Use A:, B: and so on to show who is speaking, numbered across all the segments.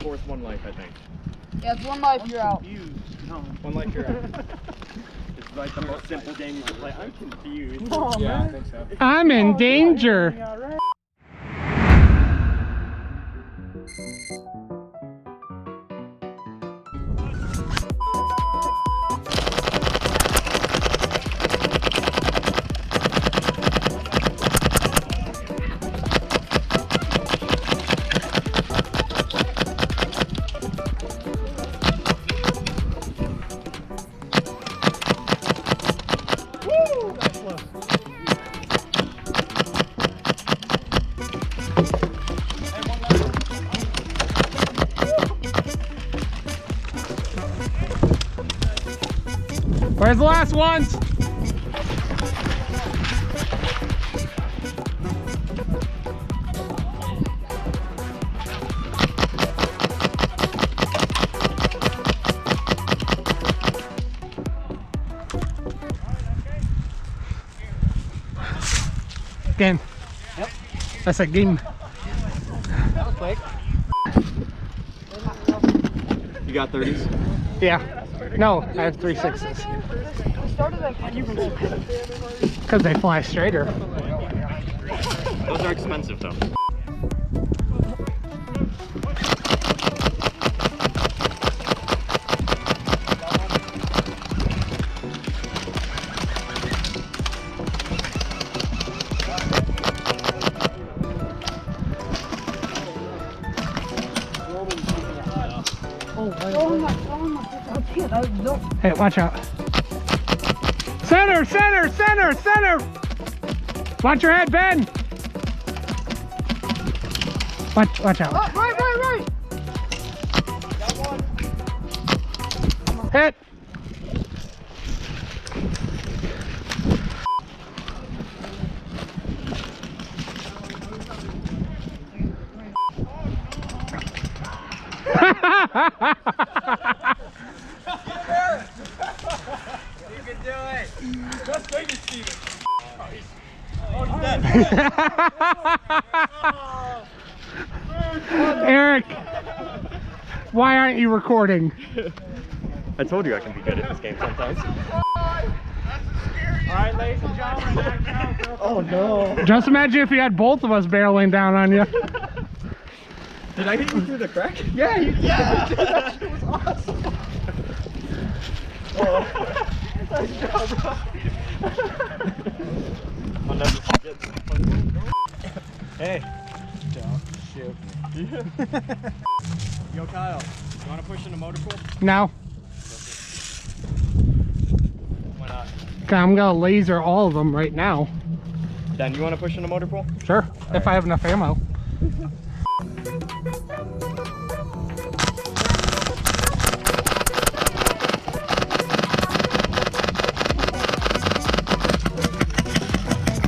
A: Fourth one life, I think.
B: Yeah, it's 1 life, you're out.
A: One life, you're out. It's like the most simple game you can play. I'm confused.
B: Oh,
A: yeah,
B: man.
A: I think so.
C: I'm in danger. Where's the last ones? Game. Yep. That's a game.
A: That was quick. You got 30s?
C: Yeah. No, I have 3 6s. Because they fly straighter.
A: Those are expensive though.
C: Hey, watch out. Center, center, center, center! Watch your head, Ben! Watch out.
B: Oh, right!
C: Hit!
A: You can do it! Just make it, Steven! Oh, he's dead!
C: Eric, why aren't you recording?
A: I told you I can be good at this game sometimes. Alright, ladies and gentlemen. Oh no.
C: Just imagine if you had both of us barreling down on you.
A: Did I hit you through the crack?
C: Yeah, you did.
A: That shit was awesome. Oh. Nice job, bro. I'll never forget. Hey. Don't shoot. Yo, Kyle. You want to push in a motor pool?
C: No.
A: Why not?
C: Okay, I'm gonna laser all of them right now.
A: Dan, you want to push in a motor pool?
C: Sure, if I have enough ammo.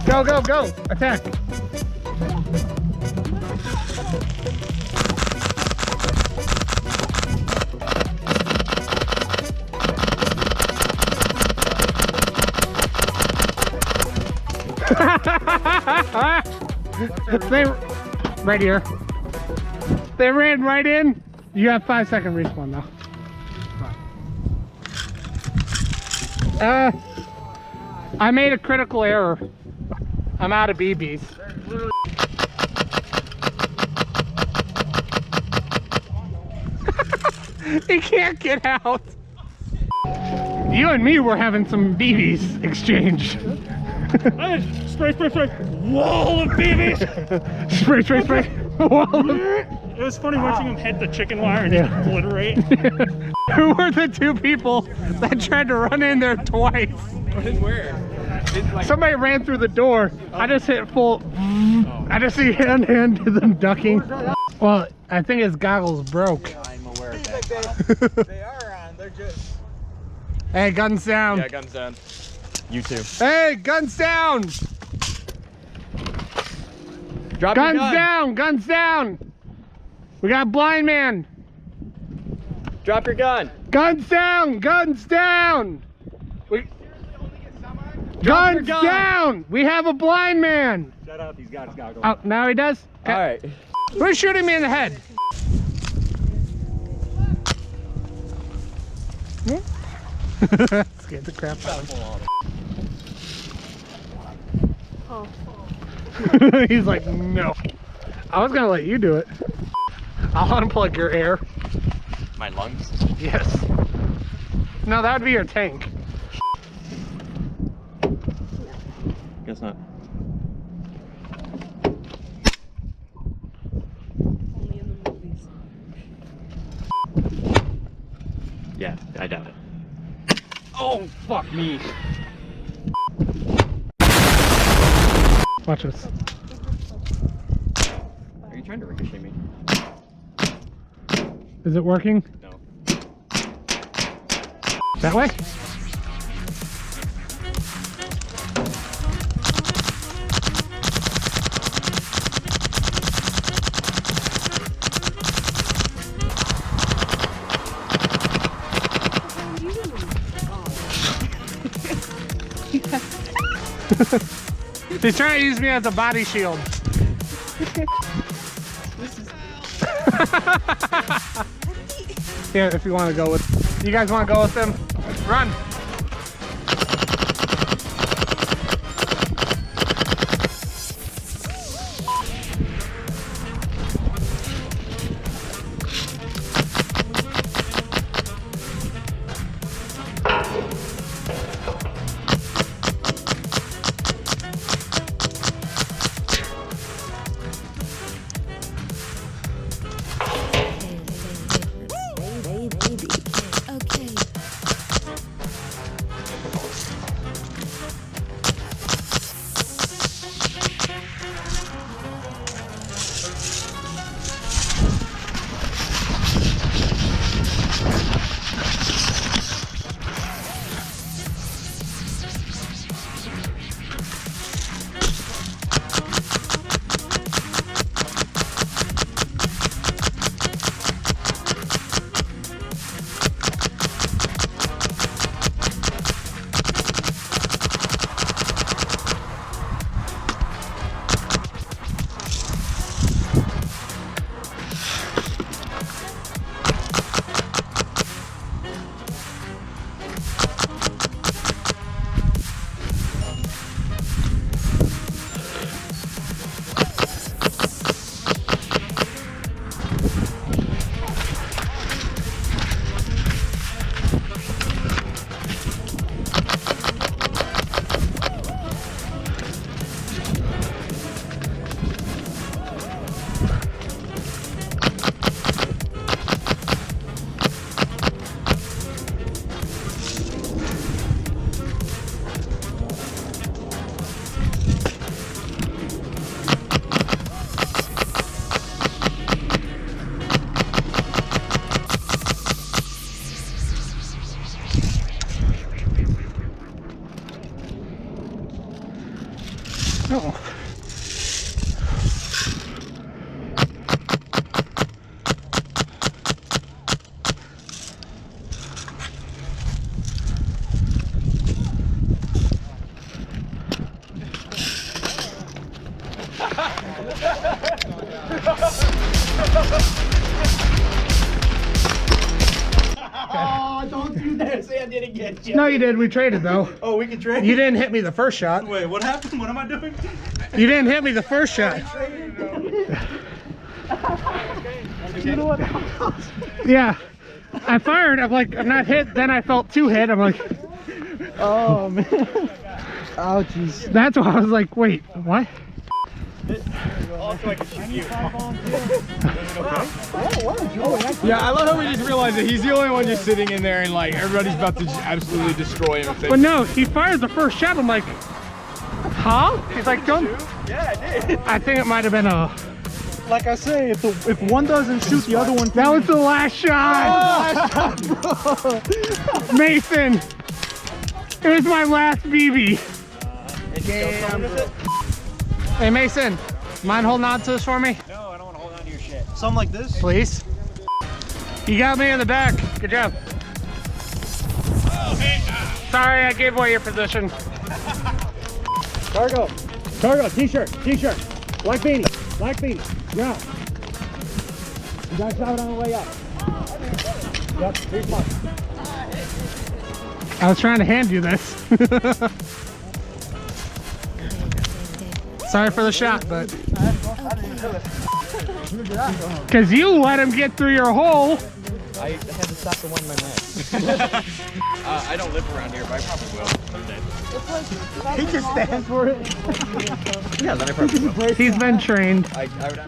C: Go, go, go! Attack! They right here. They ran right in. You have 5-second respawn now. I made a critical error. I'm out of BBs. He can't get out. You and me were having some BBs exchange.
D: Spray, spray, spray. Wall of BBs.
C: Spray, spray, spray. Wall of...
D: It was funny watching him hit the chicken wire and just obliterate.
C: Who were the two people that tried to run in there twice?
A: Where? Like...
C: Somebody ran through the door. I just hit full. I just see hand to them ducking. Well, I think his goggles broke.
A: I'm aware of that. They are on. They're just...
C: Hey, guns down.
A: Yeah, guns down. You too.
C: Hey, guns down.
A: Drop
C: Guns
A: your gun.
C: down, guns down. We got a blind man.
A: Drop your gun.
C: Guns down, guns down. Guns
A: gun.
C: down. We have a blind man.
A: Shut up, he's got his goggles.
C: Oh, now he does? Okay.
A: All right.
C: Who's shooting me in the head? Scared the crap out of him. He's like, no. I was gonna let you do it. I'll unplug your air.
A: My lungs?
C: Yes. No, that would be your tank.
A: Guess not.
B: Only in the movies.
A: Yeah, I doubt it. Oh, fuck me.
C: Watch this.
A: Are you trying to ricochet me?
C: Is it working?
A: No.
C: That way? He's trying to use me as a body shield. Yeah, if you want to go with, you guys want to go with them, run. Oh.
A: Oh, don't do that. Say I didn't get you.
C: No, you did. We traded though.
A: Oh, we can trade?
C: You didn't hit me the first shot.
A: Wait, what happened? What am I doing?
C: You didn't hit me the first shot. Yeah. I fired. I'm like, I'm not hit. Then I felt two hit. I'm like,
A: Oh, man. Ouchies.
C: that's why I was like, wait, what?
A: Also, I can shoot you. Yeah, I love how we just realized that he's the only one just sitting in there and like everybody's about to just absolutely destroy him.
C: But no, he fired the first shot. I'm like, huh? He's like, don't.
A: Yeah, I did.
C: I think it might have been a.
D: Like I say, if one doesn't shoot, the other one.
C: That was the last shot. Mason. It was my last BB.
A: Damn.
C: Hey Mason, mind holding on to this for me?
A: No, I don't want to hold on to your shit.
D: Something like this.
C: Please. You got me in the back. Good job.
A: Oh, hey.
C: Sorry, I gave away your position.
D: Cargo, t-shirt, black beanie, yeah. You guys shout on the way up. Yep, 3 months.
C: I was trying to hand you this. Sorry for the shot, but because you let him get through your hole.
A: I had to stop the one in my neck. I don't live around here, but I probably will someday.
E: He just stands for it.
A: Yeah, then I probably will.
C: He's been trained.
A: I would